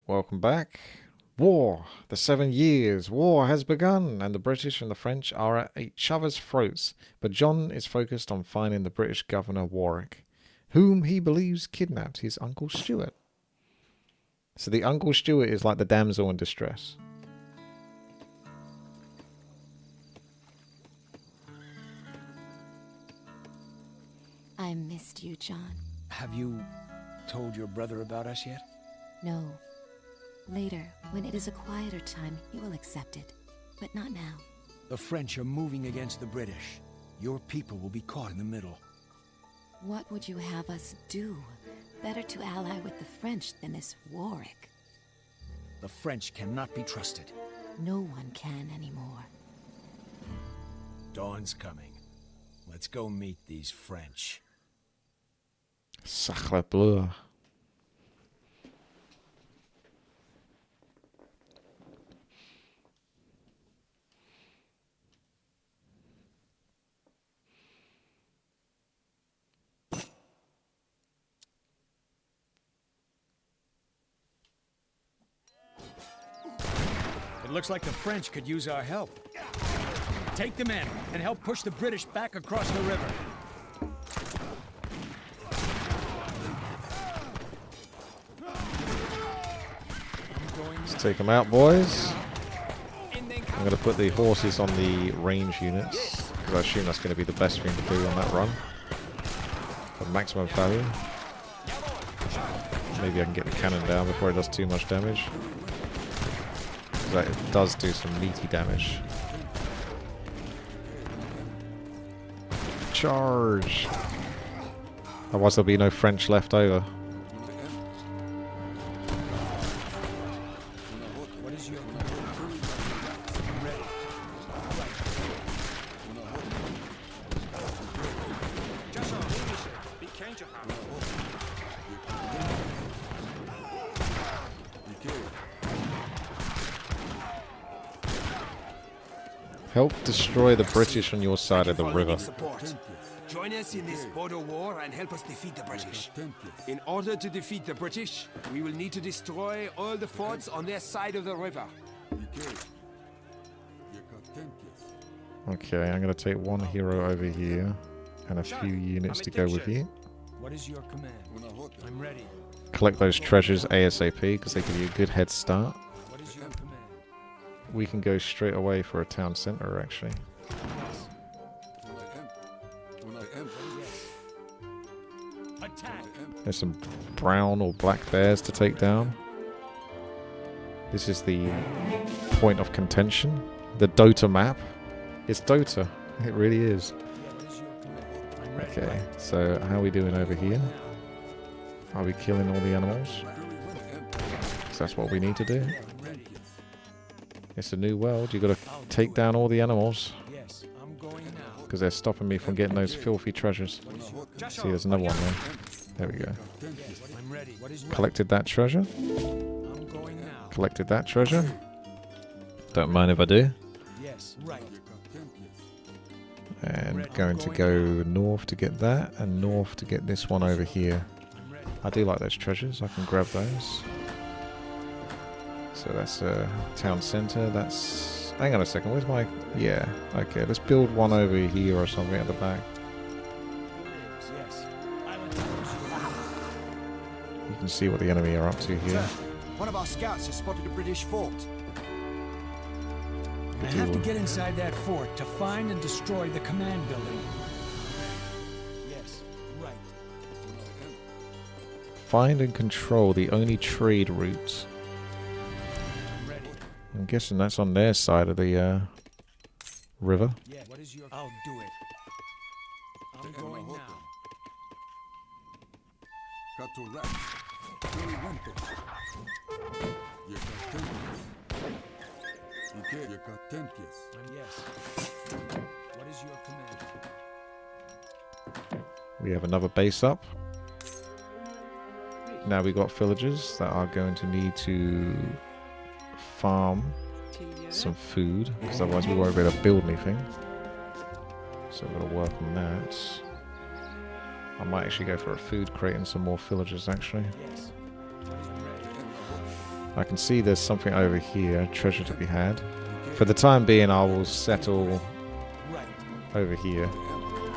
Welcome back. War. The 7 years. War has begun, and the British and the French are at each other's throats. But John is focused on finding the British governor Warwick, whom he believes kidnapped his Uncle Stuart. So the Uncle Stuart is like the damsel in distress. I missed you, John. Have you told your brother about us yet? No. Later, when it is a quieter time, he will accept it. But not now. The French are moving against the British. Your people will be caught in the middle. What would you have us do? Better to ally with the French than this Warwick. The French cannot be trusted. No one can anymore. Dawn's coming. Let's go meet these French. Sacre bleu. It looks like the French could use our help. Take them in and help push the British back across the river. Let's take them out, boys. I'm going to put the horses on the range units, because I assume that's going to be the best thing to do on that run. For maximum value. Maybe I can get the cannon down before it does too much damage. Because it does do some meaty damage. Charge! Otherwise there'll be no French left over. Help destroy the British on your side of the river. Join us in this border war and help us defeat the British. In order to defeat the British, we will need to destroy all the forts on their side of the river. Okay, I'm going to take one hero over here and a few units to go with you. What is your command? I'm ready. Collect those treasures ASAP because they give you a good head start. What is your command? We can go straight away for a town center actually. Attack. There's some brown or black bears to take down. This is the point of contention. The Dota map. It's Dota. It really is. Okay, so how are we doing over here? Are we killing all the animals? 'Cause that's what we need to do. It's a new world. You've got to take down all the animals. Because they're stopping me from getting those filthy treasures. See, there's another one there. There we go. Collected that treasure. Collected that treasure. Don't mind if I do. And going to go north to get that, and north to get this one over here. I do like those treasures. I can grab those. So that's a town center. That's... Hang on a second. Where's my... Yeah. Okay, let's build one over here or something at the back. You can see what the enemy are up to here. Sir, one of our scouts has spotted a British fort. I have to get inside that fort to find and destroy the command building. Yes, right. Find and control the only trade routes. I'm guessing that's on their side of the river. Yeah, what is your... I'll do it. I'm going now. Yes. What is your command? We have another base up. Now we got villagers that are going to need to farm some food, because otherwise we won't be able to build anything. So we're going to work on that. I might actually go for a food crate and some more villagers actually. I can see there's something over here, treasure to be had. For the time being, I will settle over here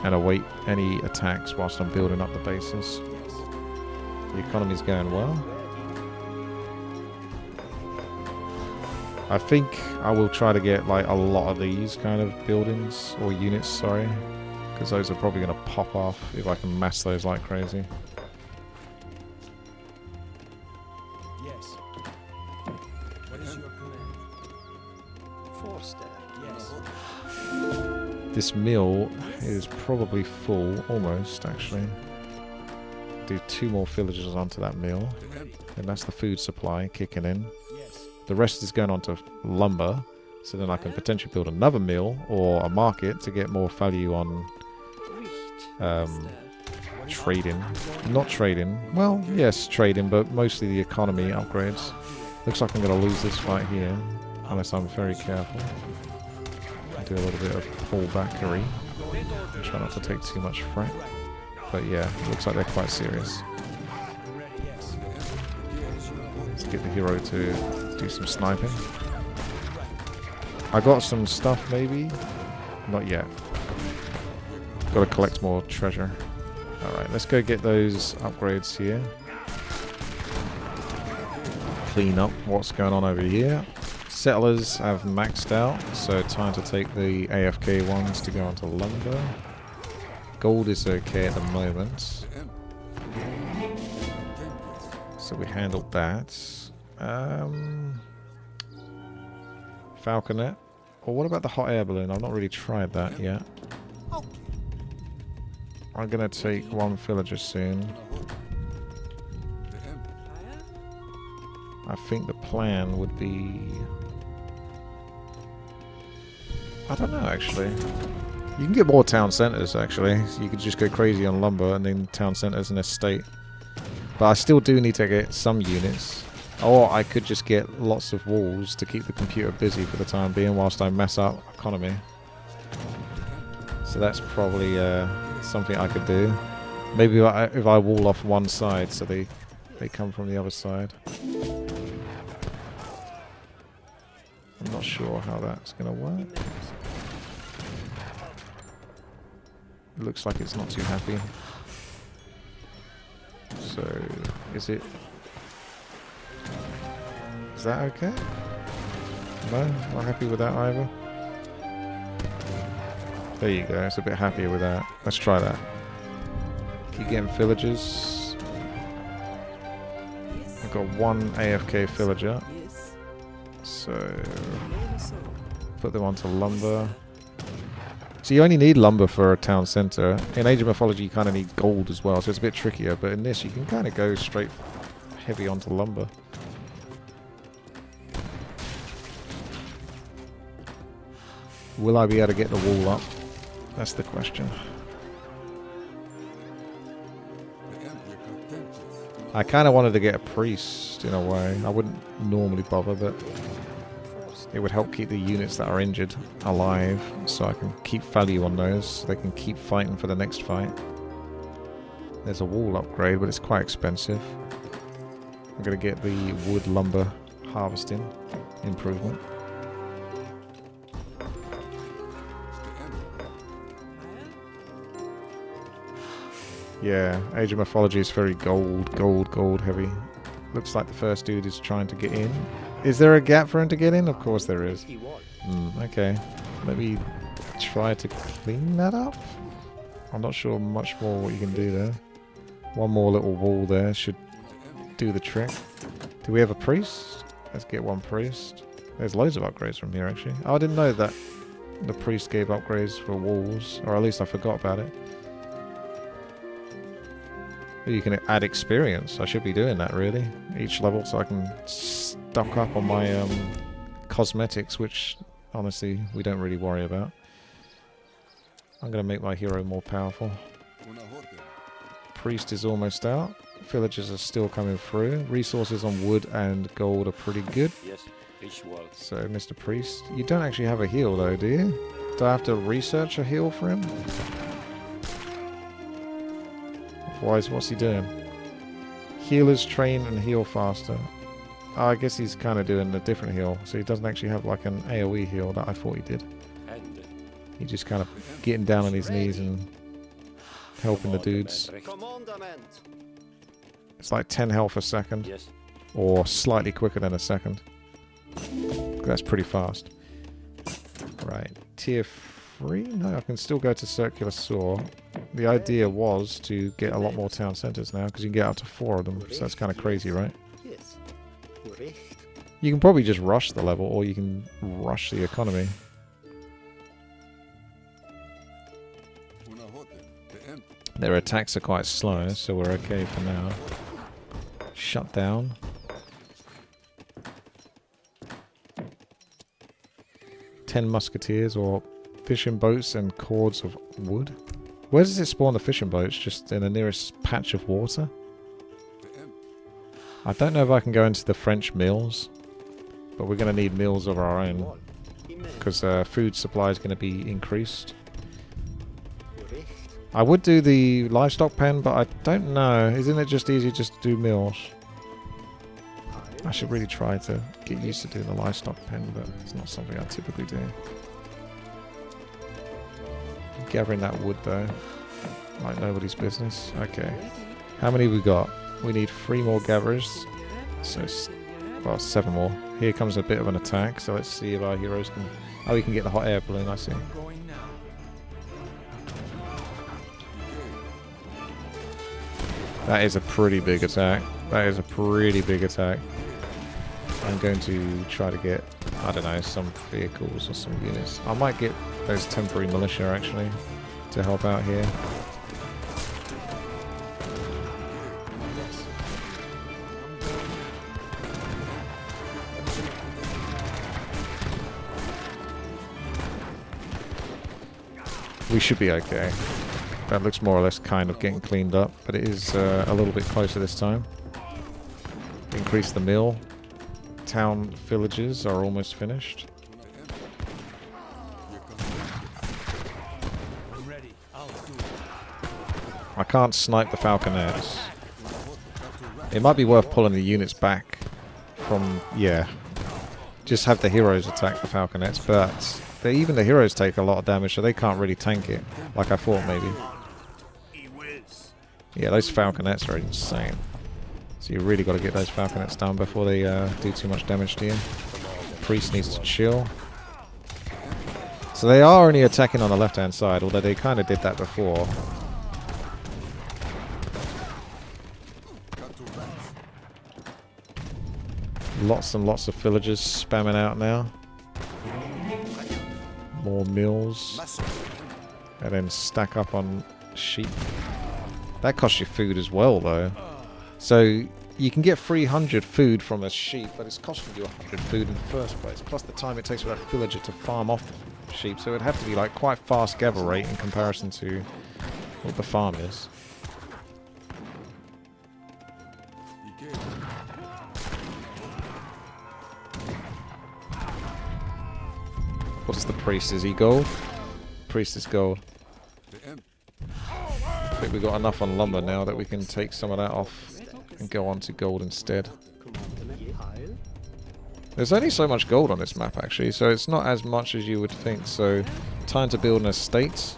and await any attacks whilst I'm building up the bases. The economy's going well. I think I will try to get like a lot of these kind of buildings or units, sorry, because those are probably going to pop off if I can mass those like crazy. Yes. What is your command? Yes. This mill is probably full, almost actually. Do 2 more villagers onto that mill, and that's the food supply kicking in. Yes. The rest is going on to lumber, so then I can potentially build another mill or a market to get more value on trading. Not trading. Well, yes, trading, but mostly the economy upgrades. Looks like I'm going to lose this fight here, unless I'm very careful. Do a little bit of pullbackery. Try not to take too much threat. But yeah, looks like they're quite serious. Let's get the hero to do some sniping. I got some stuff maybe? Not yet. Got to collect more treasure. Alright, let's go get those upgrades here. Clean up what's going on over here. Settlers have maxed out, so time to take the AFK ones to go onto lumber. Gold is okay at the moment. So we handled that. Falconet. Well, what about the hot air balloon? I've not really tried that yet. I'm going to take 1 villager soon. I think the plan would be... I don't know, actually. You can get more town centres, actually. So you could just go crazy on lumber and then town centres and estate. But I still do need to get some units. Or I could just get lots of walls to keep the computer busy for the time being whilst I mess up economy. So that's probably something I could do. Maybe if I wall off one side so they come from the other side. I'm not sure how that's going to work. It looks like it's not too happy. So, is that okay? No? Not happy with that either? There you go, it's a bit happier with that. Let's try that. Keep getting villagers. I've got 1 AFK villager. So, put them onto lumber. So you only need lumber for a town centre. In Age of Mythology you kind of need gold as well, so it's a bit trickier. But in this you can kind of go straight heavy onto lumber. Will I be able to get the wall up? That's the question. I kind of wanted to get a priest in a way. I wouldn't normally bother, but it would help keep the units that are injured alive, so I can keep value on those, so they can keep fighting for the next fight. There's a wall upgrade, but it's quite expensive. I'm going to get the wood lumber harvesting improvement. Yeah, Age of Mythology is very gold heavy. Looks like the first dude is trying to get in. Is there a gap for him to get in? Of course there is. Okay. Let me try to clean that up. I'm not sure much more what you can do there. 1 more little wall there should do the trick. Do we have a priest? Let's get 1 priest. There's loads of upgrades from here actually. Oh, I didn't know that the priest gave upgrades for walls. Or at least I forgot about it. You can add experience. I should be doing that really each level so I can stock up on my cosmetics, which honestly we don't really worry about. I'm going to make my hero more powerful. Priest is almost out. Villagers are still coming through. Resources on wood and gold are pretty good. So Mr. Priest, you don't actually have a heal though, do you? Do I have to research a heal for him? What's he doing? Healers train and heal faster. Oh, I guess he's kind of doing a different heal. So he doesn't actually have like an AoE heal that I thought he did. He's just kind of getting down on his knees and helping the dudes. It's like 10 health a second. Or slightly quicker than a second. That's pretty fast. Right. Tier 3? No, I can still go to Circular Saw. The idea was to get a lot more town centers now, because you can get up to 4 of them. So that's kind of crazy, right? You can probably just rush the level, or you can rush the economy. Their attacks are quite slow, so we're okay for now. Shut down. "10 musketeers or fishing boats and cords of wood." Where does it spawn the fishing boats? Just in the nearest patch of water? I don't know if I can go into the French mills, but we're going to need mills of our own, because food supply is going to be increased. I would do the livestock pen, but I don't know. Isn't it just easier just to do mills? I should really try to get used to doing the livestock pen, but it's not something I typically do. Gathering that wood though, like nobody's business. Okay. How many we got? We need 3 more gatherers. So, well, 7 more. Here comes a bit of an attack, so let's see if our heroes can... Oh, we can get the hot air balloon, I see. That is a pretty big attack. That is a pretty big attack. I'm going to try to get, I don't know, some vehicles or some units. I might get those temporary militia actually to help out here. We should be okay. That looks more or less kind of getting cleaned up, but it is a little bit closer this time. Increase the mill. Town villages are almost finished. I can't snipe the falconets. It might be worth pulling the units back from... yeah. Just have the heroes attack the falconets, but even the heroes take a lot of damage, so they can't really tank it, like I thought maybe. Yeah, those falconets are insane. So you really got to get those falconets down before they do too much damage to you. Priest needs to chill. So they are only attacking on the left-hand side, although they kind of did that before. Lots and lots of villagers spamming out now. More mills. And then stack up on sheep. That costs you food as well, though. So you can get 300 food from a sheep, but it's costing you 100 food in the first place. Plus the time it takes for that villager to farm off the sheep. So it'd have to be like quite fast gather rate in comparison to what the farm is. What is the priest? Is he gold? Priest is gold. I think we've got enough on lumber now that we can take some of that off and go on to gold instead. There's only so much gold on this map actually, so it's not as much as you would think. So time to build an estate.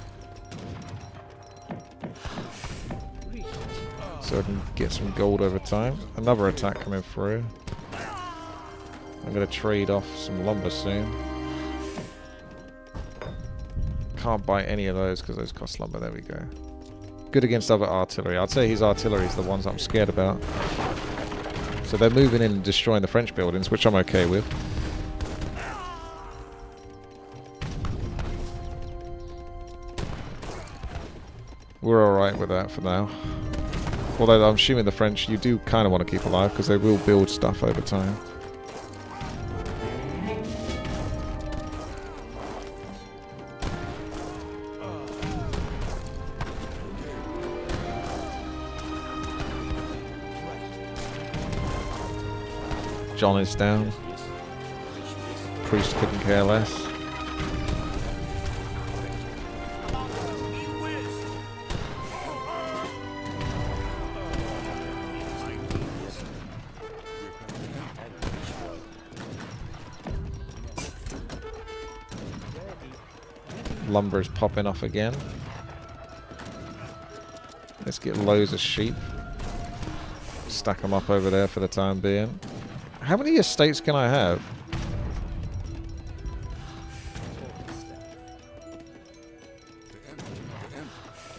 So I can get some gold over time. Another attack coming through. I'm going to trade off some lumber soon. Can't buy any of those because those cost lumber. There we go. Good against other artillery. I'd say his artillery is the ones I'm scared about. So they're moving in and destroying the French buildings, which I'm okay with. We're alright with that for now. Although I'm assuming the French you do kind of want to keep alive because they will build stuff over time. John is down. Priest couldn't care less. lumber is popping off again. Let's get loads of sheep. Stack them up over there for the time being. How many estates can I have?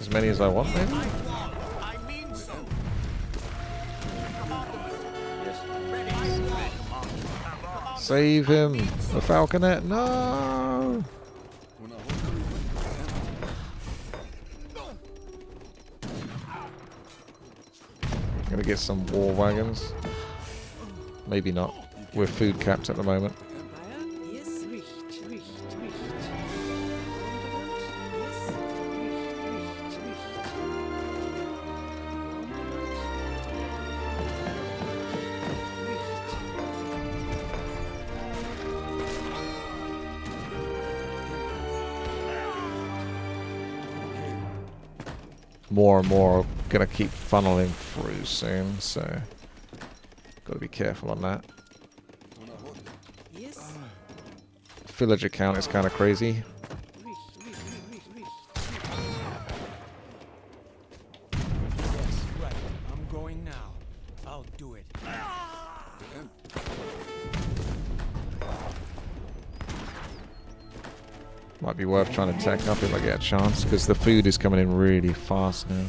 As many as I want, maybe? Save him! The falconet! No! Gonna get some war wagons. Maybe not. We're food capped at the moment. More and more gonna keep funneling through soon, so gotta be careful on that. Villager count is kind of crazy. Yes, right. I'm going now. I'll do it. Might be worth trying to tech up if I get a chance, because the food is coming in really fast now.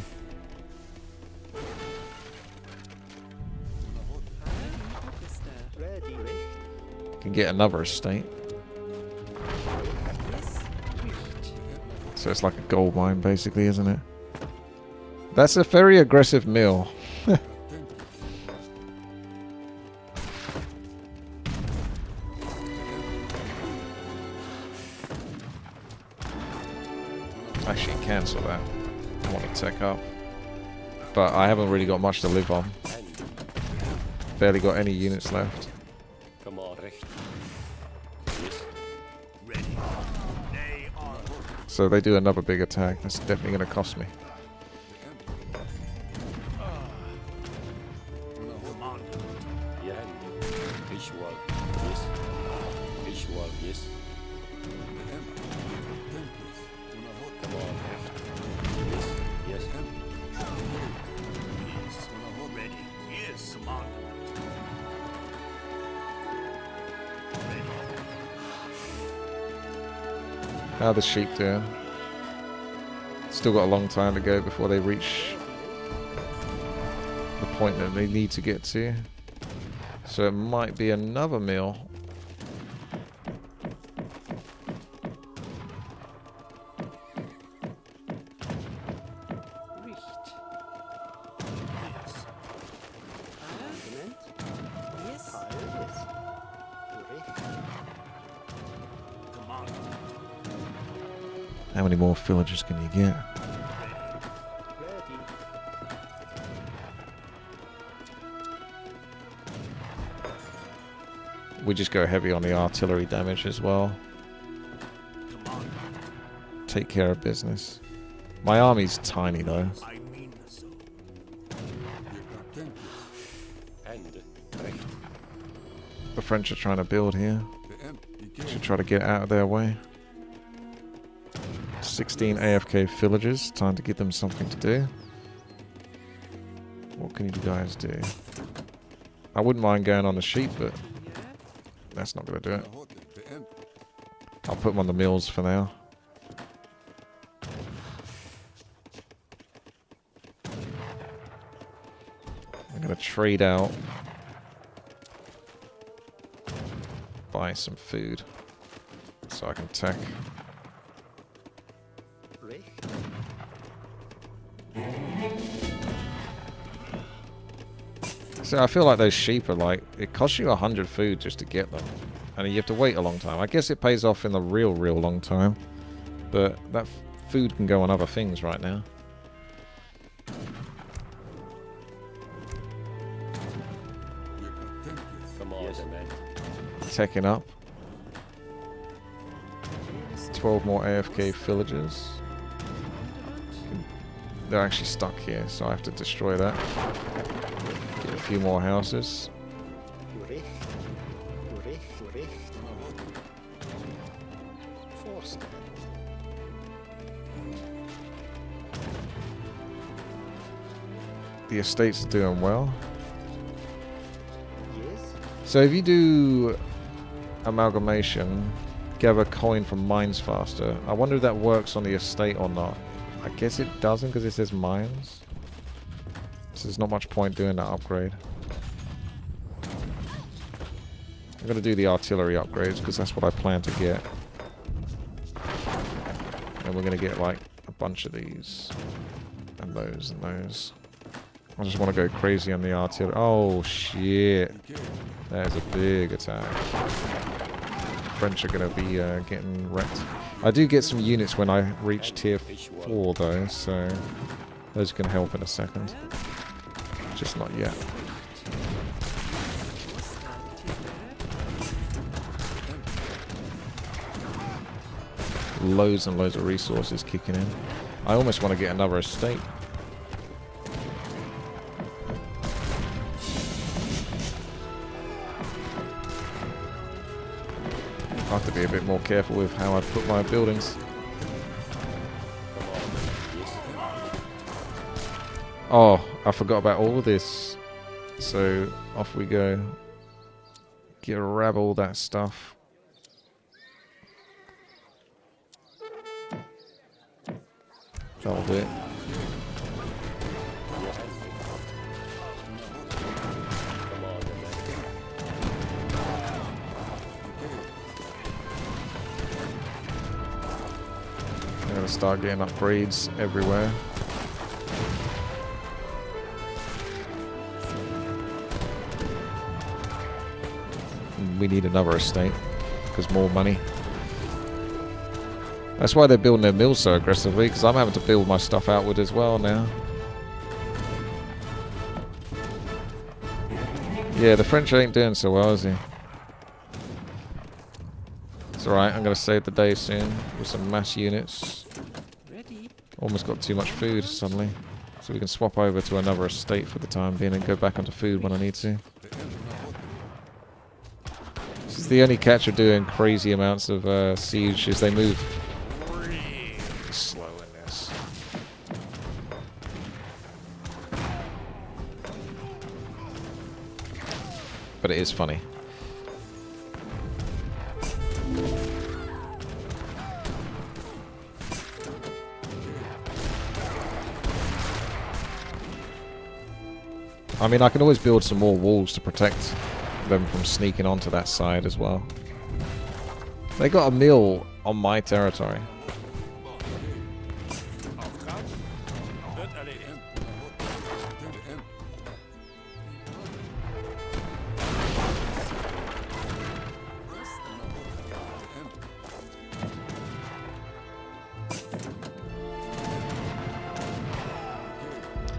Can get another estate. So it's like a gold mine basically, isn't it? That's a very aggressive mill. Actually cancel that. I want to tech up. But I haven't really got much to live on. Barely got any units left. So they do another big attack. That's definitely going to cost me. How are the sheep doing? Still got a long time to go before they reach the point that they need to get to. So it might be another meal. How many more villagers can you get? We just go heavy on the artillery damage as well. Take care of business. My army's tiny though. The French are trying to build here. Should try to get out of their way. 16 AFK villagers. Time to give them something to do. What can you guys do? I wouldn't mind going on the sheep, but that's not going to do it. I'll put them on the mills for now. I'm going to trade out. Buy some food. So I can tech. So I feel like those sheep are like, it costs you 100 food just to get them. And you have to wait a long time. I guess it pays off in the real long time. But that food can go on other things right now. Teching up. 12 more AFK villagers. They're actually stuck here, so I have to destroy that. Get a few more houses. The estates are doing well. So if you do amalgamation, gather coin from mines faster. I wonder if that works on the estate or not. I guess it doesn't because it says mines. So there's not much point doing that upgrade. I'm going to do the artillery upgrades because that's what I plan to get. And we're going to get like a bunch of these. And those and those. I just want to go crazy on the artillery. Oh shit. That is a big attack. French are going to be getting wrecked. I do get some units when I reach tier 4 though, so those can help in a second. Just not yet. Loads and loads of resources kicking in. I almost want to get another estate. I have to be a bit more careful with how I put my buildings. Oh, I forgot about all of this. So off we go. Grab all that stuff. That'll do it. I'm gonna start getting upgrades everywhere. We need another estate because more money. That's why they're building their mills so aggressively, because I'm having to build my stuff outward as well now. Yeah, the French ain't doing so well, is he? It's alright, I'm going to save the day soon with some mass units. Almost got too much food suddenly. So we can swap over to another estate for the time being and go back onto food when I need to. This is the only catch of doing crazy amounts of siege, is they move really slow in this. But it is funny. I mean, I can always build some more walls to protect them from sneaking onto that side as well. They got a mill on my territory.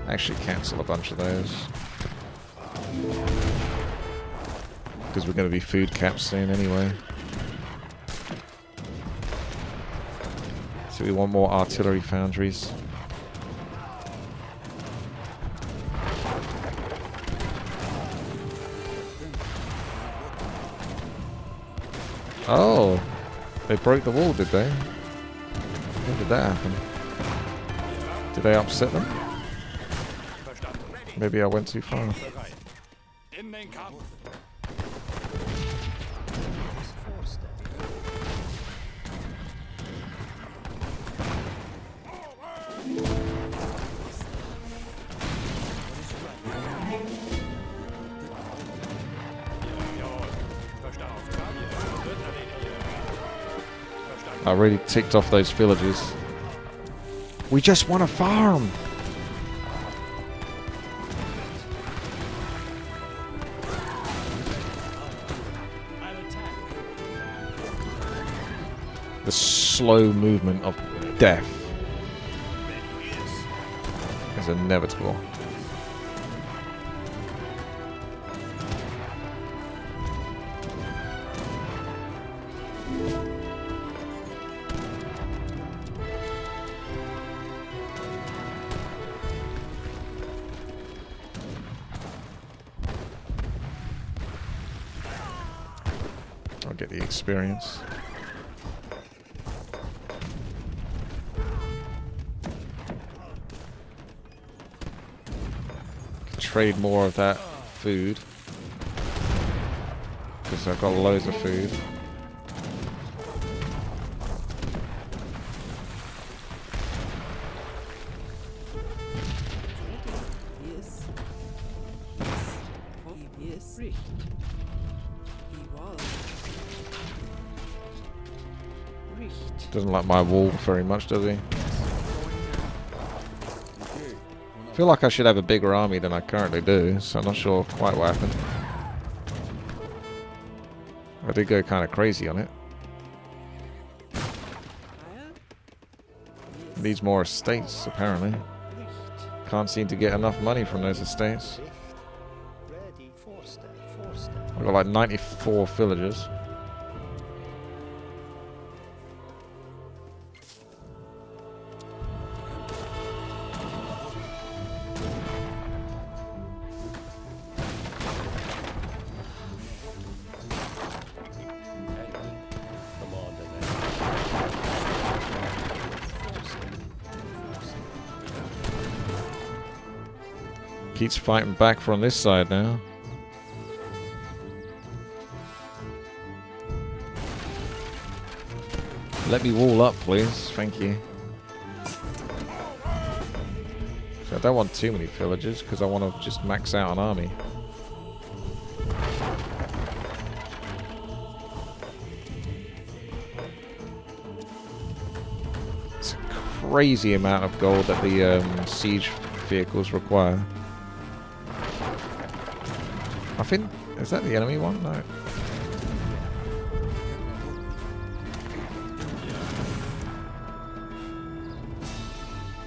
Actually cancel a bunch of those. Because we're going to be food capped soon anyway. So we want more artillery foundries. Oh! They broke the wall, did they? When did that happen? Did they upset them? Maybe I went too far. I really ticked off those villagers. We just want to farm! The slow movement of death is inevitable. I'll get the experience. trade more of that food. Because I've got loads of food. Doesn't like my wall very much, does he? I feel like I should have a bigger army than I currently do, so I'm not sure quite what happened. I did go kind of crazy on it. Needs more estates, apparently. Can't seem to get enough money from those estates. I've got like 94 villagers. Keeps fighting back from this side now. Let me wall up, please. Thank you. So I don't want too many villagers because I want to just max out an army. It's a crazy amount of gold that the siege vehicles require. I think, is that the enemy one? No.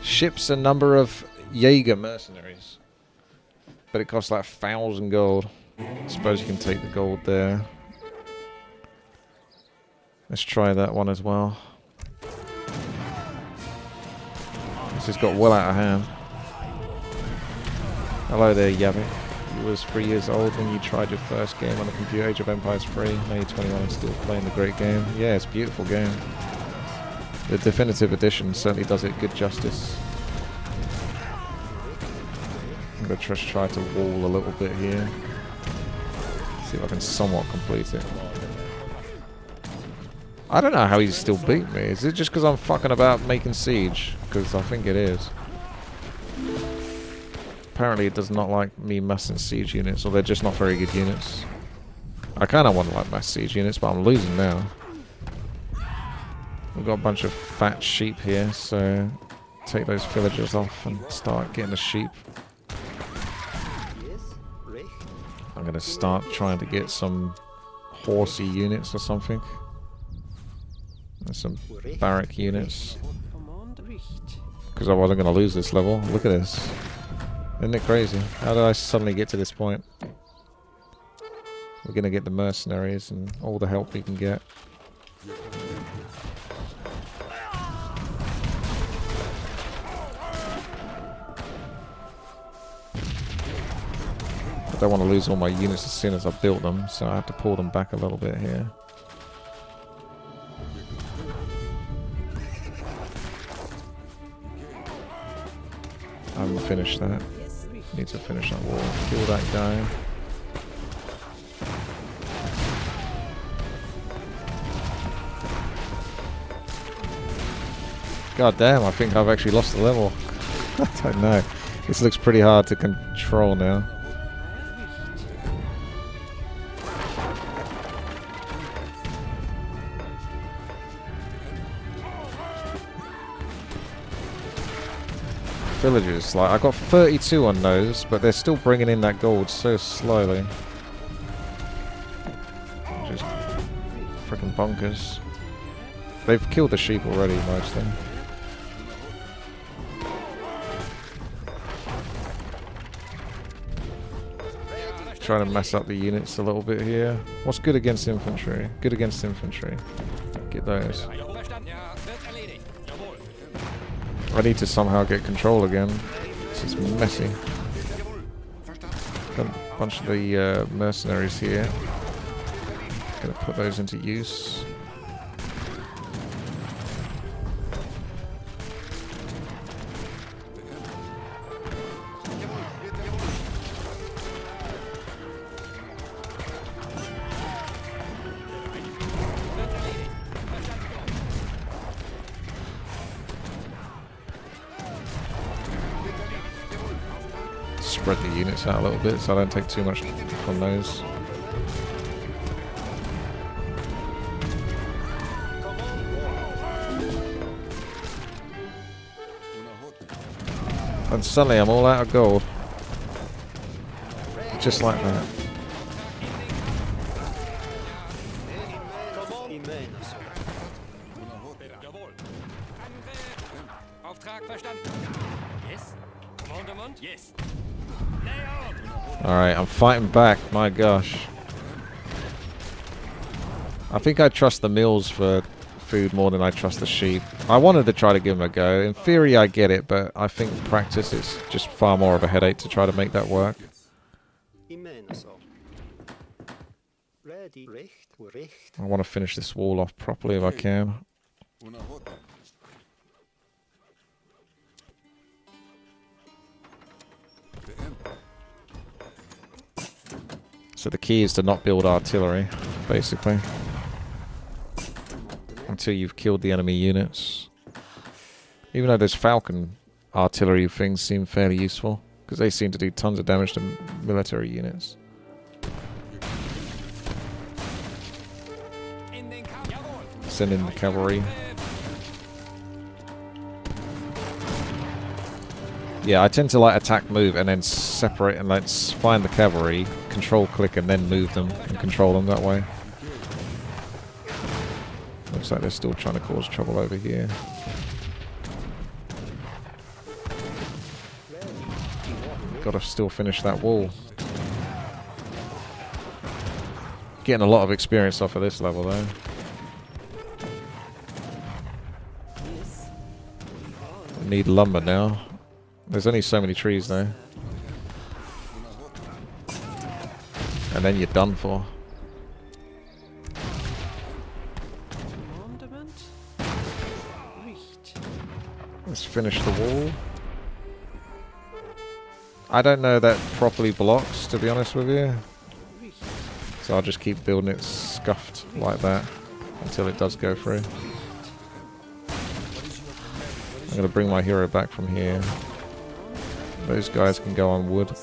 Ships a number of Jaeger mercenaries. But it costs like 1,000 gold. I suppose you can take the gold there. Let's try that one as well. This has got well out of hand. Hello there, Yavik. You was 3 years old when you tried your first game on the computer, Age of Empires 3. Now you're 21 and still playing the great game. Yeah, it's a beautiful game. The definitive edition certainly does it good justice. I'm going to just try to wall a little bit here. See if I can somewhat complete it. I don't know how he's still beat me. Is it just because I'm fucking about making siege? Because I think it is. Apparently it does not like me massing siege units, or they're just not very good units. I kind of want to like mass siege units, but I'm losing now. We've got a bunch of fat sheep here, so take those villagers off and start getting the sheep. I'm going to start trying to get some horsey units or something. And some barrack units. Because I wasn't going to lose this level. Look at this. Isn't it crazy? How did I suddenly get to this point? We're going to get the mercenaries and all the help we can get. I don't want to lose all my units as soon as I built them, so I have to pull them back a little bit here. I haven't finished that. Need to finish that wall. Kill that guy. God damn, I think I've actually lost the level. I don't know. This looks pretty hard to control now. Villagers, like I got 32 on those, but they're still bringing in that gold so slowly. Just freaking bonkers. They've killed the sheep already, mostly. Trying to mess up the units a little bit here. What's good against infantry? Good against infantry. Get those. I need to somehow get control again. This is messy. Got a bunch of the mercenaries here. Gonna put those into use. spread the units out a little bit so I don't take too much from those. And suddenly I'm all out of gold. Just like that. Alright, I'm fighting back, my gosh. I think I trust the mills for food more than I trust the sheep. I wanted to try to give them a go. In theory I get it, but I think in practice it's just far more of a headache to try to make that work. I want to finish this wall off properly if I can. So the key is to not build artillery, basically, until you've killed the enemy units. Even though those Falcon artillery things seem fairly useful, because they seem to do tons of damage to military units. Send in the cavalry. Yeah, I tend to like attack, move, and then separate and let's find the cavalry, control click, and then move them and control them that way. Looks like they're still trying to cause trouble over here. Gotta still finish that wall. Getting a lot of experience off of this level though. Need lumber now. There's only so many trees though. And then you're done for. Let's finish the wall. I don't know that properly blocks, to be honest with you. So I'll just keep building it scuffed like that until it does go through. I'm going to bring my hero back from here. Those guys can go on wood.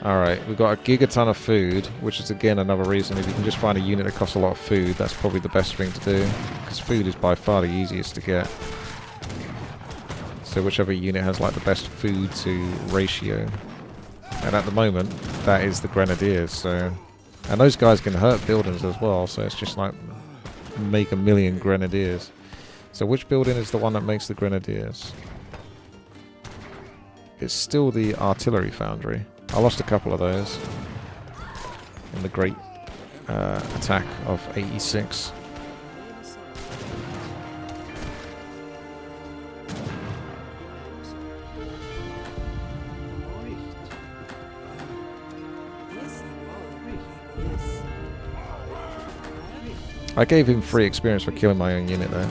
Alright, we've got a gigaton of food, which is again another reason if you can just find a unit that costs a lot of food, that's probably the best thing to do. Because food is by far the easiest to get. So whichever unit has like the best food to ratio. And at the moment, that is the Grenadiers, so... And those guys can hurt buildings as well, so it's just like... make a million Grenadiers. So which building is the one that makes the Grenadiers? It's still the artillery foundry. I lost a couple of those in the great attack of 86. I gave him free experience for killing my own unit there.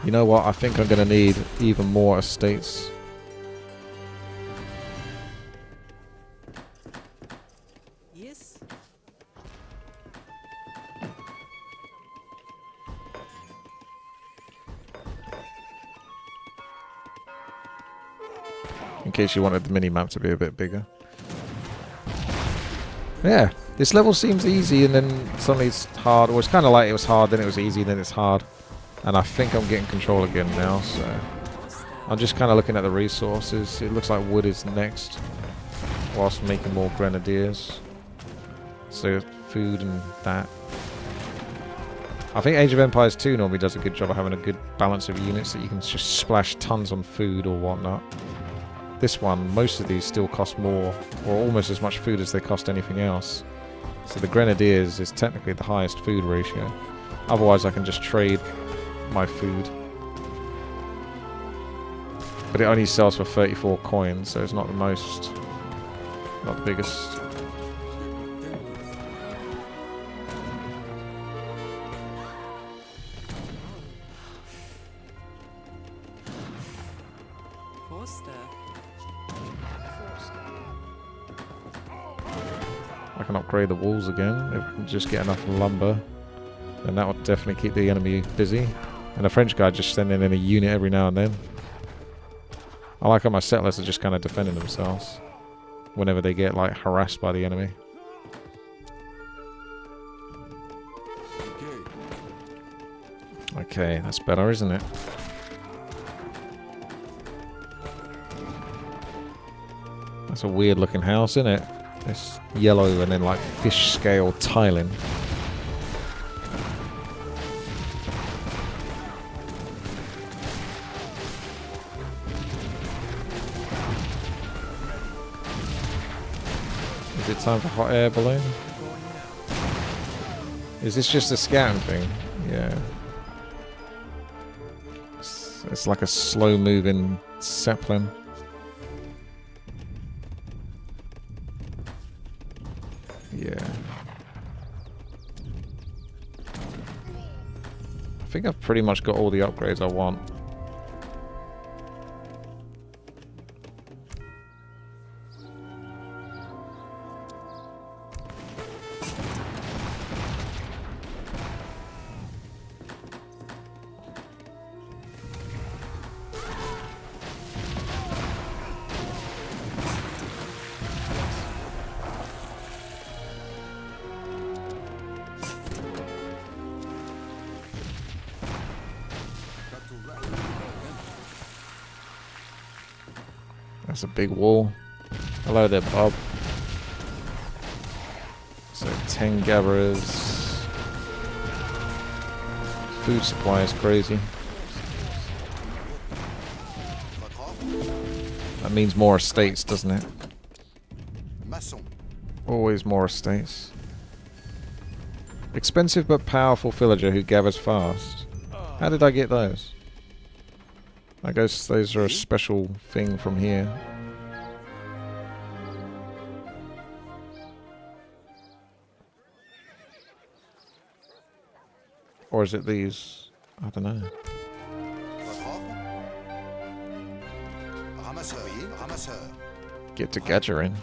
You know what? I think I'm going to need even more estates. Yes. In case you wanted the mini-map to be a bit bigger. Yeah, this level seems easy and then suddenly it's hard. Or it's kind of like it was hard, then it was easy, then it's hard. And I think I'm getting control again now, so... I'm just kind of looking at the resources. It looks like wood is next. Whilst making more Grenadiers. So, food and that. I think Age of Empires 2 normally does a good job of having a good balance of units that you can just splash tons on food or whatnot. This one, most of these still cost more, or almost as much food as they cost anything else. So the Grenadiers is technically the highest food ratio. Otherwise I can just trade my food. But it only sells for 34 coins, so it's not the most, not the biggest. can upgrade the walls again. If we can just get enough lumber, then that would definitely keep the enemy busy. And the French guy just sending in a unit every now and then. I like how my settlers are just kind of defending themselves whenever they get like harassed by the enemy. Okay, that's better, isn't it? That's a weird looking house, isn't it? It's yellow and then like fish scale tiling. Is it time for hot air balloon? Is this just a scouting thing? Yeah. It's like a slow moving Zeppelin. Yeah. I think I've pretty much got all the upgrades I want. That's a big wall. Hello there, Bob. So 10 gatherers. Food supply is crazy. That means more estates, doesn't it? Always more estates. Expensive but powerful villager who gathers fast. How did I get those? I guess those are a special thing from here. Or is it these? I don't know. Get to gathering.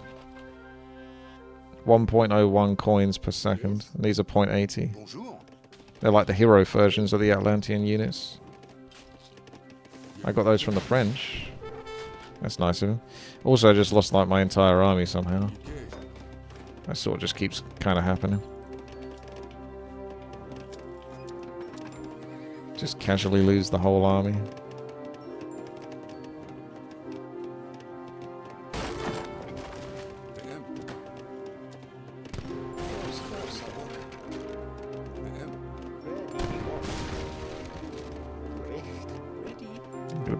1.01 coins per second. And these are 0.80. They're like the hero versions of the Atlantean units. I got those from the French. That's nice of them. Also, I just lost like my entire army somehow. That sort of just keeps kind of happening. Just casually lose the whole army.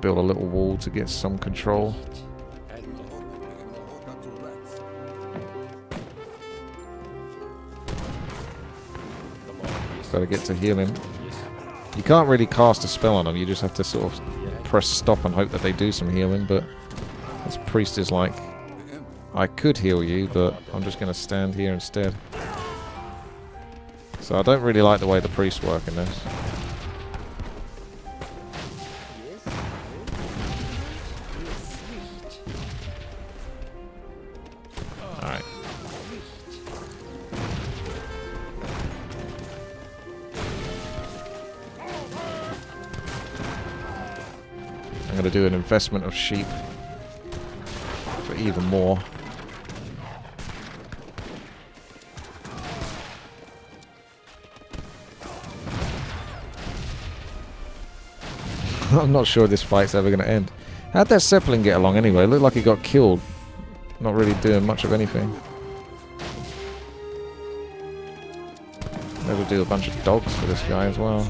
Build a little wall to get some control. Gotta get to healing. You can't really cast a spell on them, you just have to sort of press stop and hope that they do some healing, but this priest is like, I could heal you, but I'm just gonna stand here instead. So I don't really like the way the priests work in this. I'm going to do an investment of sheep for even more. I'm not sure this fight's ever going to end. How'd that Zeppelin get along anyway? It looked like he got killed. Not really doing much of anything. Maybe we'll do a bunch of dogs for this guy as well.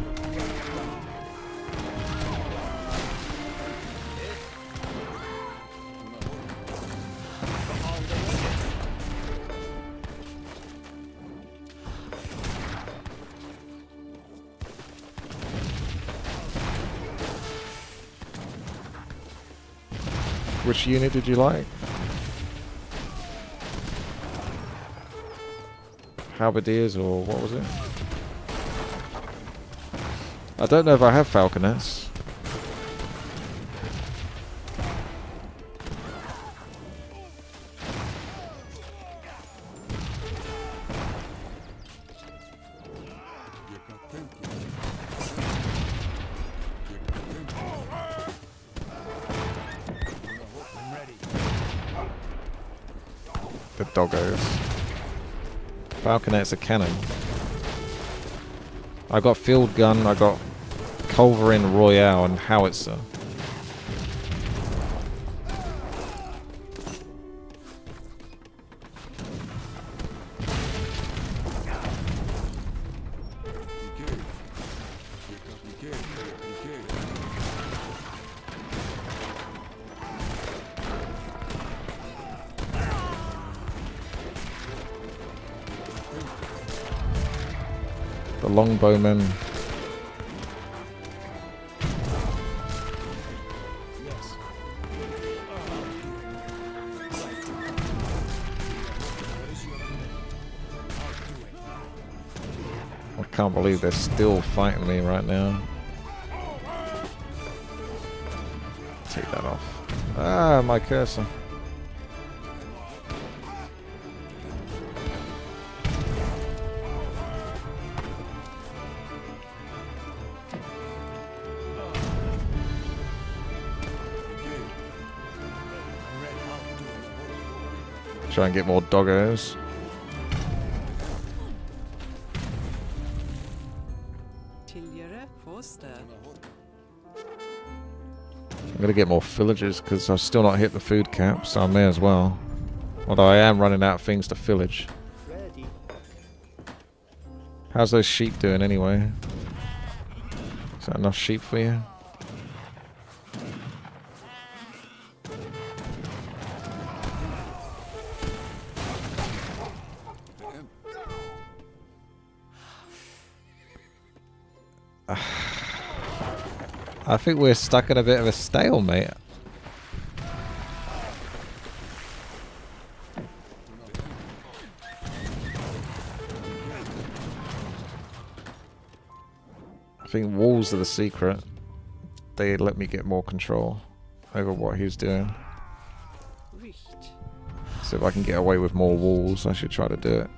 Which unit did you like? Halberdiers or what was it? I don't know if I have falconets. The doggos. Falconet's a cannon. I got field gun, I got Culverin Royale and howitzer. The longbowmen. I can't believe they're still fighting me right now. Take that off. Ah, my cursor. Try and get more doggos. I'm gonna get more villagers because I've still not hit the food cap, so I may as well. Although I am running out of things to village. How's those sheep doing anyway? Is that enough sheep for you? I think we're stuck in a bit of a stalemate. I think walls are the secret. They let me get more control over what he's doing. So if I can get away with more walls, I should try to do it.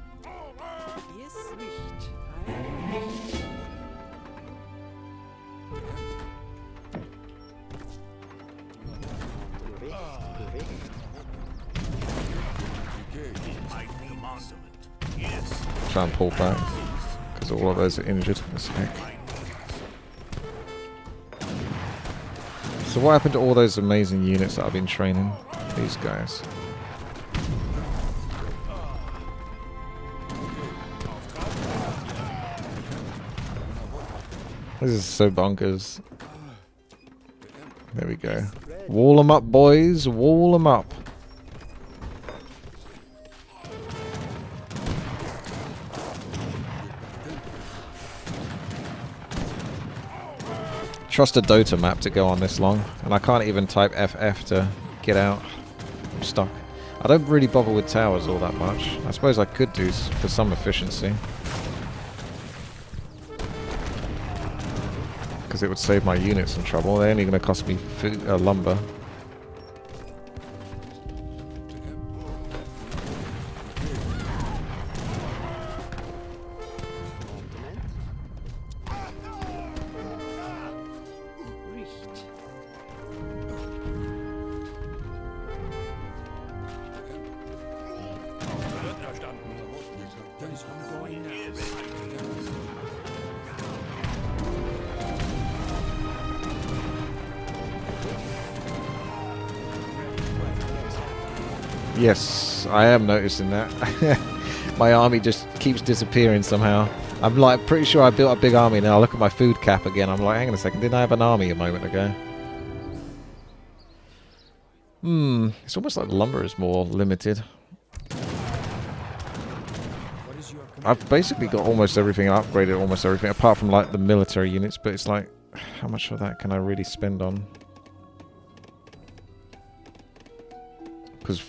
Try and pull back because all of those are injured as heck. So what happened to all those amazing units that I've been training? These guys. This is so bonkers. There we go. Wall them up, boys. Wall them up. Trust a Dota map to go on this long, and I can't even type FF to get out. I'm stuck. I don't really bother with towers all that much. I suppose I could do for some efficiency. Because it would save my units some trouble. They're only going to cost me food, lumber. Yes, I am noticing that. My army just keeps disappearing somehow. I'm like pretty sure I built a big army now. I look at my food cap again. I'm like, hang on a second, didn't I have an army a moment ago? It's almost like lumber is more limited. I've basically got almost everything. I upgraded almost everything apart from like the military units, but it's like, how much of that can I really spend on? Because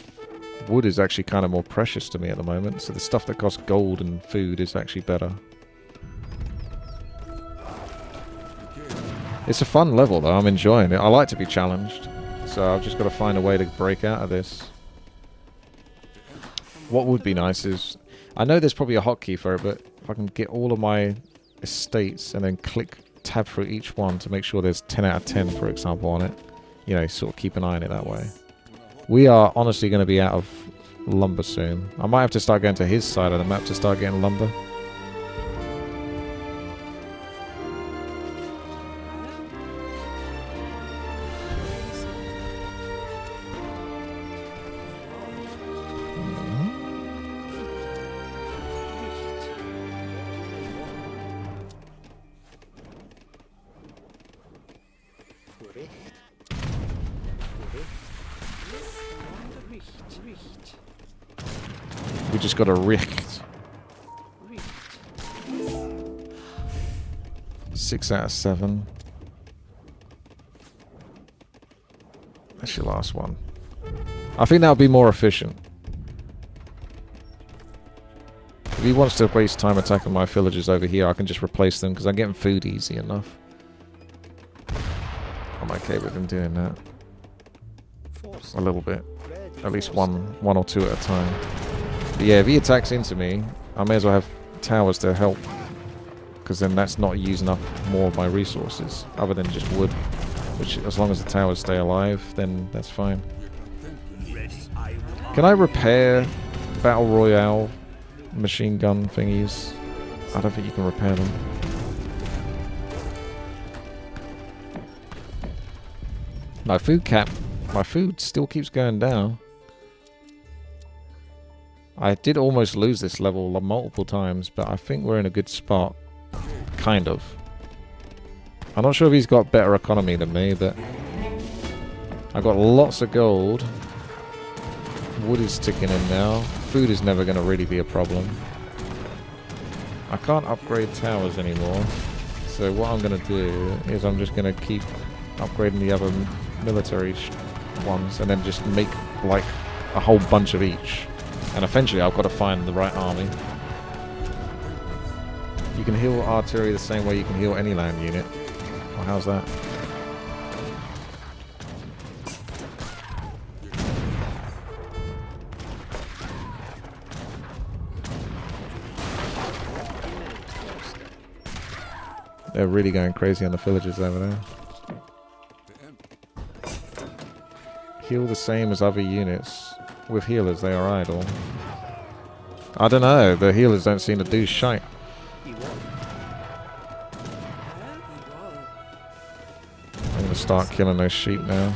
wood is actually kind of more precious to me at the moment, so the stuff that costs gold and food is actually better. It's a fun level though, I'm enjoying it. I like to be challenged, so I've just got to find a way to break out of this. What would be nice is, I know there's probably a hotkey for it, but if I can get all of my estates and then click tab through each one to make sure there's 10 out of 10, for example, on it. You know, sort of keep an eye on it that way. We are honestly going to be out of lumber soon. I might have to start going to his side of the map to start getting lumber. We just got a richt. 6 out of 7. That's your last one. I think that would be more efficient. If he wants to waste time attacking my villagers over here, I can just replace them because I'm getting food easy enough. I'm okay with him doing that. A little bit. At least one or two at a time. But yeah, if he attacks into me, I may as well have towers to help. Because then that's not using up more of my resources, other than just wood. Which, as long as the towers stay alive, then that's fine. Can I repair Battle Royale machine gun thingies? I don't think you can repair them. My food cap, my food still keeps going down. I did almost lose this level multiple times, but I think we're in a good spot. Kind of. I'm not sure if he's got better economy than me, but I've got lots of gold. Wood is ticking in now. Food is never going to really be a problem. I can't upgrade towers anymore. So what I'm going to do is I'm just going to keep upgrading the other military ones and then just make like a whole bunch of each. And eventually I've got to find the right army. You can heal artillery the same way you can heal any land unit. Oh, how's that? They're really going crazy on the villagers over there. Heal the same as other units. With healers, they are idle. I don't know. The healers don't seem to do shite. I'm gonna start killing those sheep now.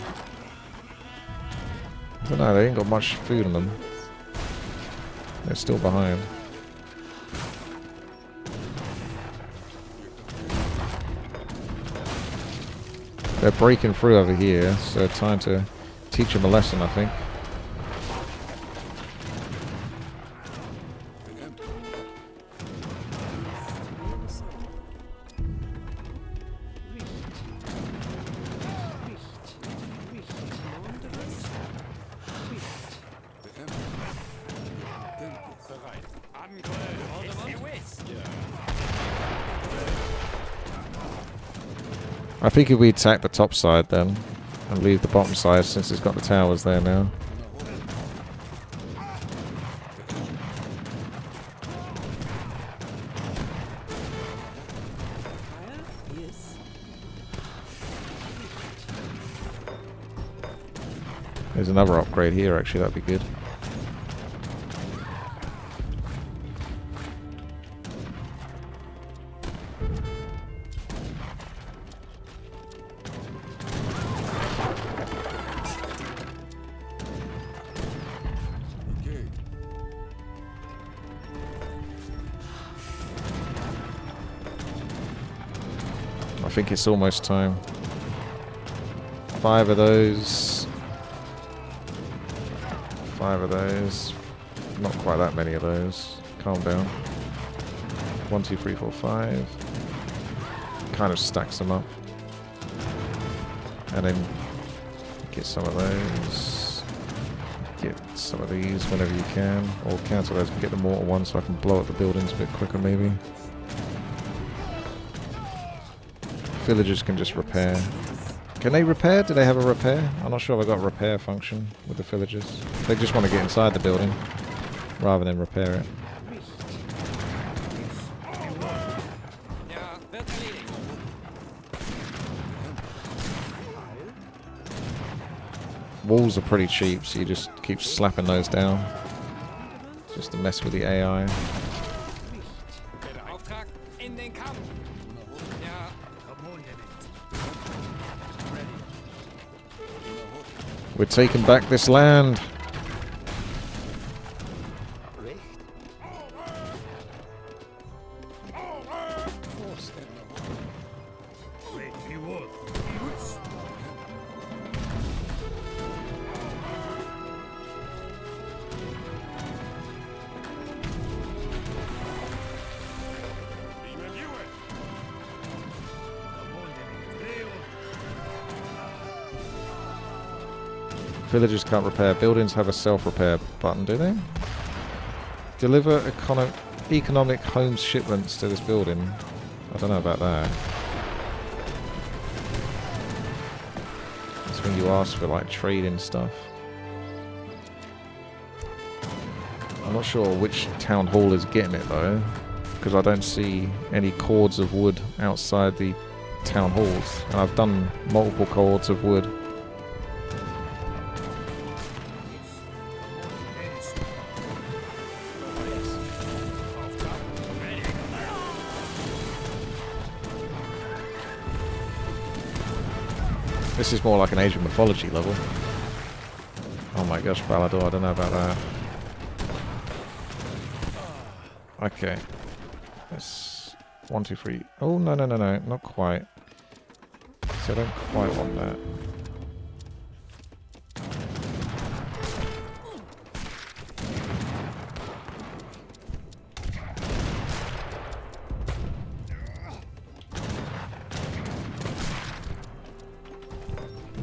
I don't know. They ain't got much food on them. They're still behind. They're breaking through over here, so time to teach them a lesson, I think. I think if we attack the top side then, and leave the bottom side since it's got the towers there now. There's another upgrade here actually, that'd be good. I think it's almost time. 5 of those. 5 of those. Not quite that many of those. Calm down. 1, 2, 3, 4, 5. Kind of stacks them up. And then get some of those. Get some of these whenever you can. Or cancel those and get the mortar ones so I can blow up the buildings a bit quicker maybe. Villagers can just repair. Can they repair? Do they have a repair? I'm not sure if I've got a repair function with the villagers. They just want to get inside the building rather than repair it. Walls are pretty cheap, so you just keep slapping those down. Just to mess with the AI. Auftrag in den Kampf. Ja. We're taking back this land. Villagers can't repair. Buildings have a self-repair button, do they? Deliver economic homes shipments to this building. I don't know about that. That's when you ask for like trading stuff. I'm not sure which town hall is getting it though, because I don't see any cords of wood outside the town halls. And I've done multiple cords of wood. This is more like an Age of Mythology level. Oh my gosh, Balador, I don't know about that. Okay. Let's... 1, 2, 3. Oh, no, no, no, no. Not quite. So I don't quite want that.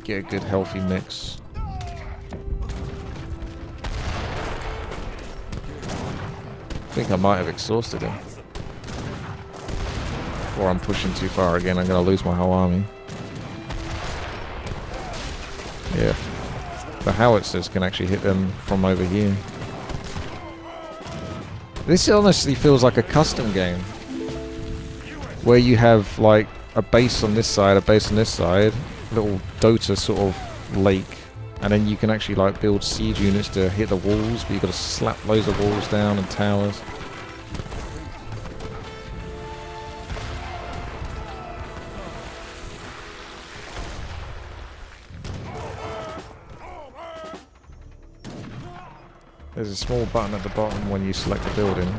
Get a good healthy mix. I think I might have exhausted him. Or I'm pushing too far again, I'm going to lose my whole army. Yeah. The howitzers can actually hit them from over here. This honestly feels like a custom game. Where you have like a base on this side, a base on this side. Little Dota sort of lake, and then you can actually like build siege units to hit the walls, but you've got to slap loads of walls down and towers. There's a small button at the bottom when you select the building.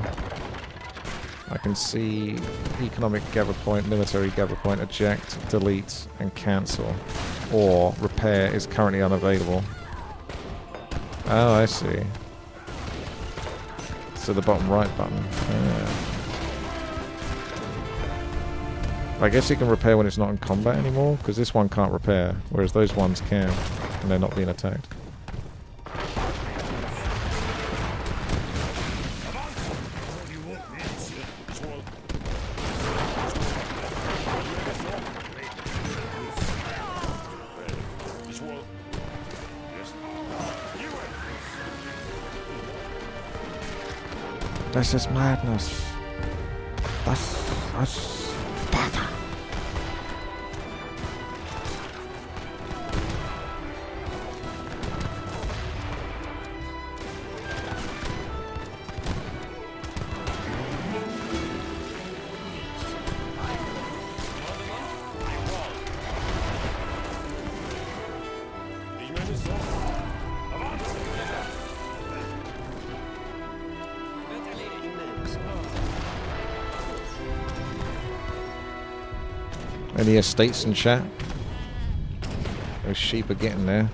I can see economic gather point, military gather point, eject, delete, and cancel. Or repair is currently unavailable. Oh, I see. So the bottom right button. I guess you can repair when it's not in combat anymore, because this one can't repair, whereas those ones can, and they're not being attacked. This is madness. That's better. Any estates in chat? Those sheep are getting there.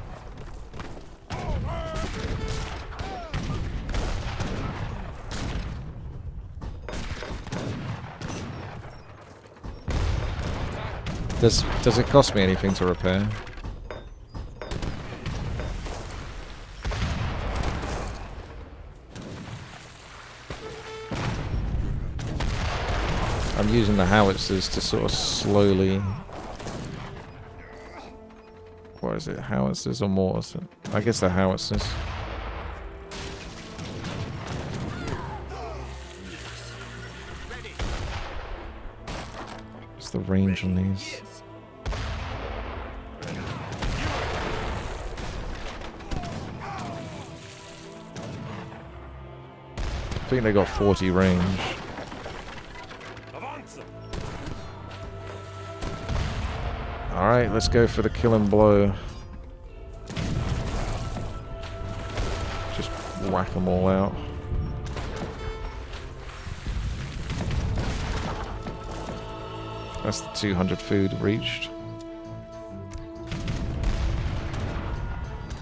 Does it cost me anything to repair? I'm using the howitzers to sort of slowly... What is it? Howitzers or mortars? I guess they're howitzers. What's the range on these? I think they got 40 range. Alright, let's go for the kill and blow. Just whack them all out. That's the 200 food reached.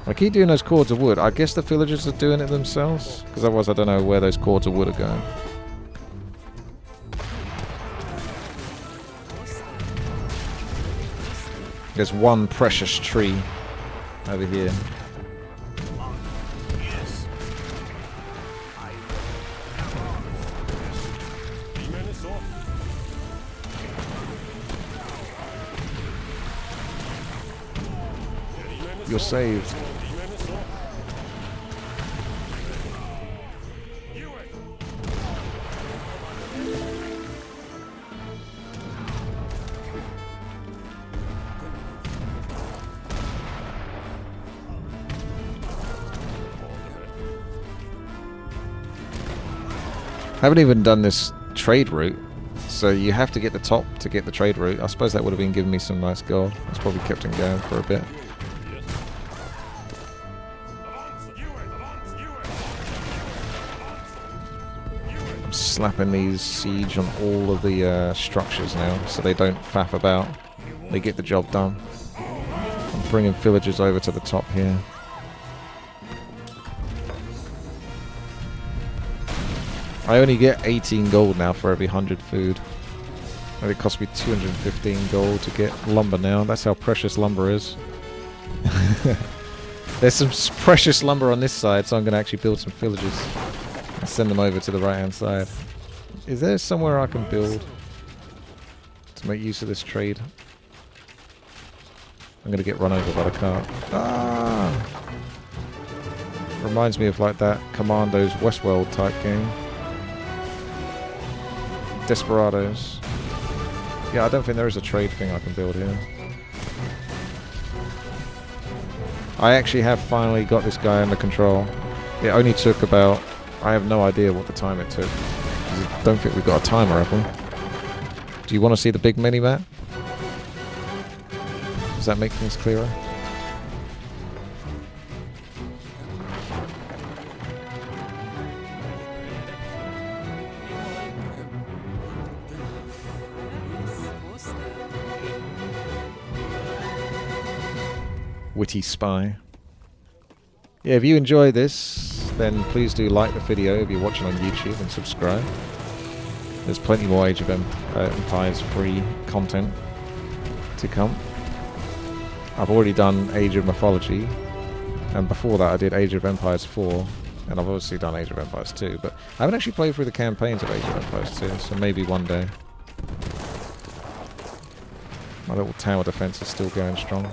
I keep doing those cords of wood. I guess the villagers are doing it themselves, because otherwise I don't know where those cords of wood are going. There's one precious tree over here. You're saved. I haven't even done this trade route, so you have to get the top to get the trade route. I suppose that would have been giving me some nice gold. That's probably kept him going for a bit. I'm slapping these siege on all of the structures now, so they don't faff about. They get the job done. I'm bringing villagers over to the top here. I only get 18 gold now for every 100 food. And it cost me 215 gold to get lumber now. That's how precious lumber is. There's some precious lumber on this side, so I'm going to actually build some villages. And send them over to the right hand side. Is there somewhere I can build to make use of this trade? I'm going to get run over by the cart. Ah! Reminds me of like that Commandos Westworld type game. Desperados. Yeah, I don't think there is a trade thing I can build here. I actually have finally got this guy under control. It only took about... I have no idea what the time it took. I don't think we've got a timer, have we? Do you want to see the big mini-map? Does that make things clearer? Witty spy. Yeah, if you enjoy this, then please do like the video if you're watching on YouTube and subscribe. There's plenty more Age of Empires free content to come. I've already done Age of Mythology, and before that I did Age of Empires 4, and I've obviously done Age of Empires 2, but I haven't actually played through the campaigns of Age of Empires 2, so maybe one day. My little tower defense is still going strong.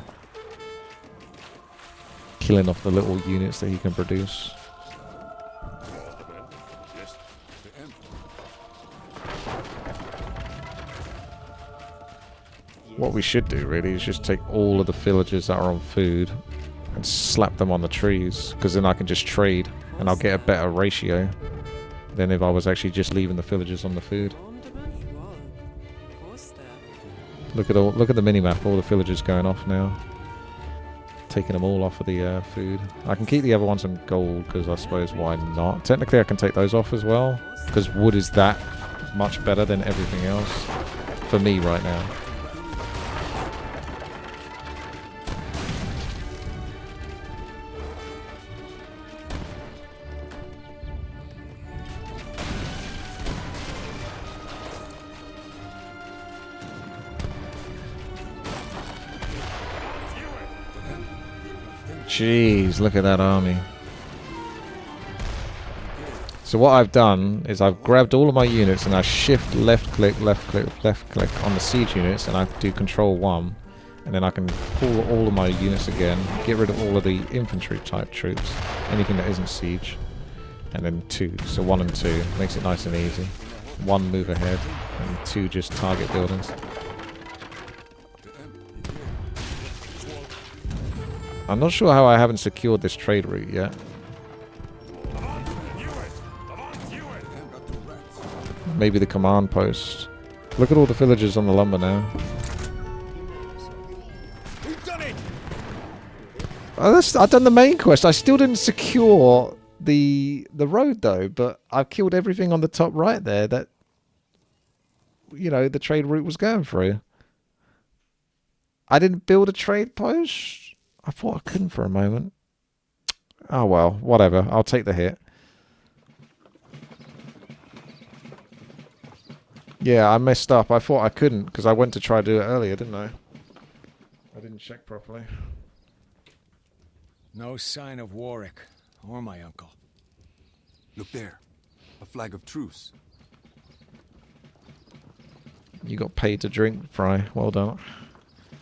Killing off the little units that he can produce. What we should do really is just take all of the villagers that are on food and slap them on the trees, because then I can just trade and I'll get a better ratio than if I was actually just leaving the villagers on the food. Look at the minimap, all the villagers going off now. Taking them all off of the food. I can keep the other ones on gold because I suppose why not? Technically I can take those off as well because wood is that much better than everything else for me right now. Jeez, look at that army. So what I've done is I've grabbed all of my units and I shift left click on the siege units, and I do control 1, and then I can pull all of my units again, get rid of all of the infantry type troops, anything that isn't siege, and then 2. So 1 and 2 makes it nice and easy. 1 move ahead and 2 just target buildings. I'm not sure how I haven't secured this trade route yet. Maybe the command post. Look at all the villagers on the lumber now. I've done the main quest. I still didn't secure the road though, but I've killed everything on the top right there that, you know, the trade route was going through. I didn't build a trade post. I thought I couldn't for a moment. Oh well, whatever. I'll take the hit. Yeah, I messed up. I thought I couldn't because I went to try to do it earlier, didn't I? I didn't check properly. No sign of Warwick or my uncle. Look there. A flag of truce. You got paid to drink, Fry. Well done.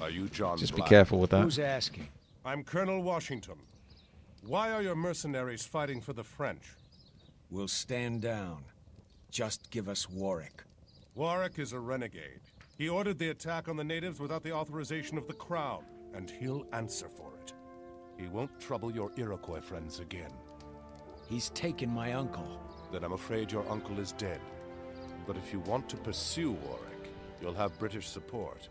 Are you John Just be Black? careful with that. Who's asking? I'm Colonel Washington. Why are your mercenaries fighting for the French? We'll stand down. Just give us Warwick. Warwick is a renegade. He ordered the attack on the natives without the authorization of the crown, and he'll answer for it. He won't trouble your Iroquois friends again. He's taken my uncle. Then I'm afraid your uncle is dead. But if you want to pursue Warwick, you'll have British support.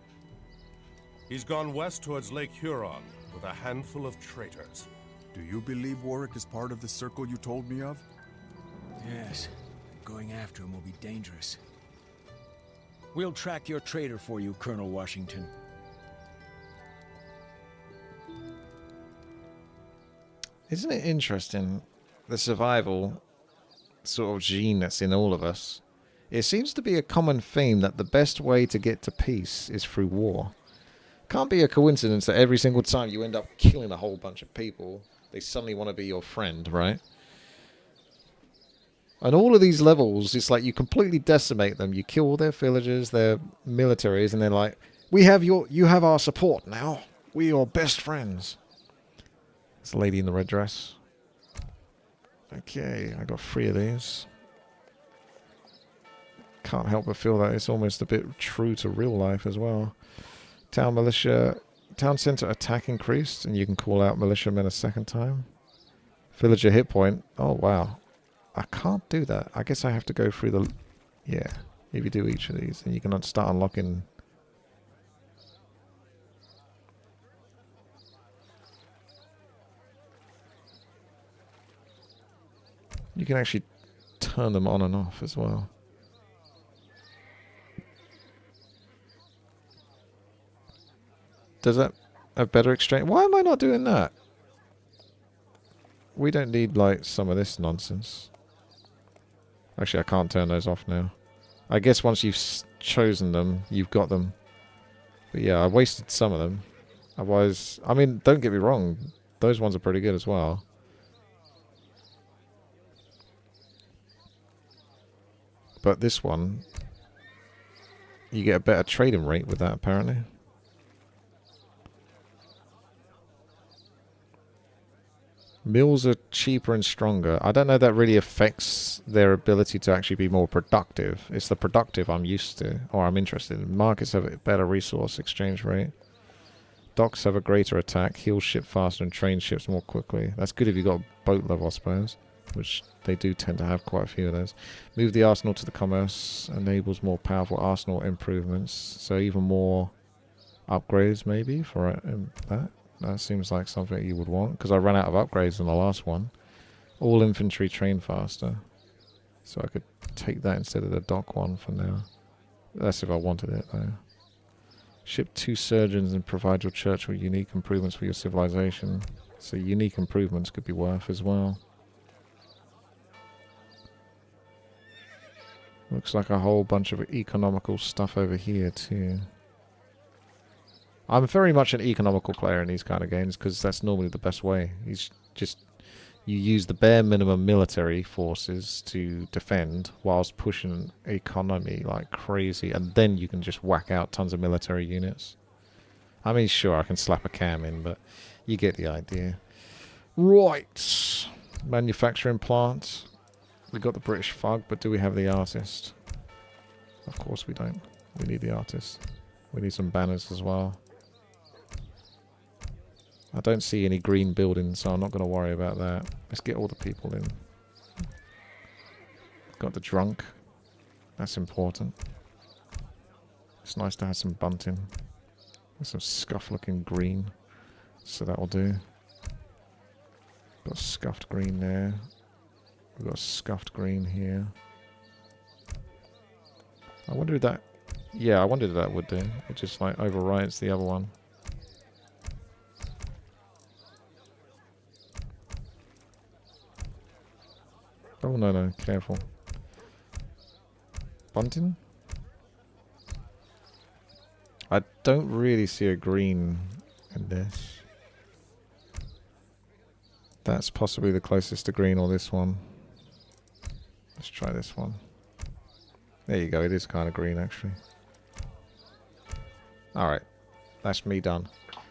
He's gone west towards Lake Huron with a handful of traitors. Do you believe Warwick is part of the circle you told me of? Yes. Going after him will be dangerous. We'll track your traitor for you, Colonel Washington. Isn't it interesting, the survival sort of gene that's in all of us? It seems to be a common theme that the best way to get to peace is through war. Can't be a coincidence that every single time you end up killing a whole bunch of people, they suddenly want to be your friend, right? And all of these levels, it's like you completely decimate them. You kill all their villagers, their militaries, and they're like, you have our support now. We're your best friends. It's a lady in the red dress. Okay, I got 3 of these. Can't help but feel that it's almost a bit true to real life as well. Town militia, town center attack increased, and you can call out militiamen a second time. Villager hit point. Oh wow, I can't do that. I guess I have to go through the. Yeah, if you do each of these, then you can start unlocking. You can actually turn them on and off as well. Does that have better exchange? Why am I not doing that? We don't need, like, some of this nonsense. Actually, I can't turn those off now. I guess once you've chosen them, you've got them. But yeah, I wasted some of them. Otherwise, I mean, don't get me wrong. Those ones are pretty good as well. But this one, you get a better trading rate with that, apparently. Mills are cheaper and stronger. I don't know if that really affects their ability to actually be more productive. It's the productive I'm used to, or I'm interested in. Markets have a better resource exchange rate. Docks have a greater attack. Heal ship faster and train ships more quickly. That's good if you've got a boat level, I suppose. Which they do tend to have quite a few of those. Move the arsenal to the commerce. Enables more powerful arsenal improvements. So even more upgrades maybe for that. That seems like something you would want, because I ran out of upgrades in the last one. All infantry train faster. So I could take that instead of the dock one for now. That's if I wanted it, though. Ship 2 surgeons and provide your church with unique improvements for your civilization. So unique improvements could be worth as well. Looks like a whole bunch of economical stuff over here, too. I'm very much an economical player in these kind of games because that's normally the best way. It's just you use the bare minimum military forces to defend whilst pushing economy like crazy, and then you can just whack out tons of military units. I mean, sure, I can slap a cam in, but you get the idea. Right. Manufacturing plant. We got the British fug, but do we have the artist? Of course we don't. We need the artist. We need some banners as well. I don't see any green buildings, so I'm not going to worry about that. Let's get all the people in. Got the drunk. That's important. It's nice to have some bunting. There's some scuff-looking green. So that'll do. Got scuffed green there. We've got scuffed green here. I wonder if that... Yeah, I wondered if that would do. It just like overrides the other one. Oh, no, no. Careful. Bunting? I don't really see a green in this. That's possibly the closest to green, or this one. Let's try this one. There you go. It is kind of green, actually. Alright. That's me done.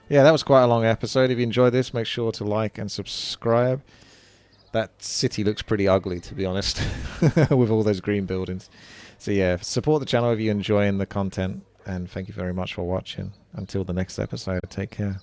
Yeah, that was quite a long episode. If you enjoyed this, make sure to like and subscribe. That city looks pretty ugly, to be honest, with all those green buildings. So yeah, support the channel if you're enjoying the content, and thank you very much for watching. Until the next episode, take care.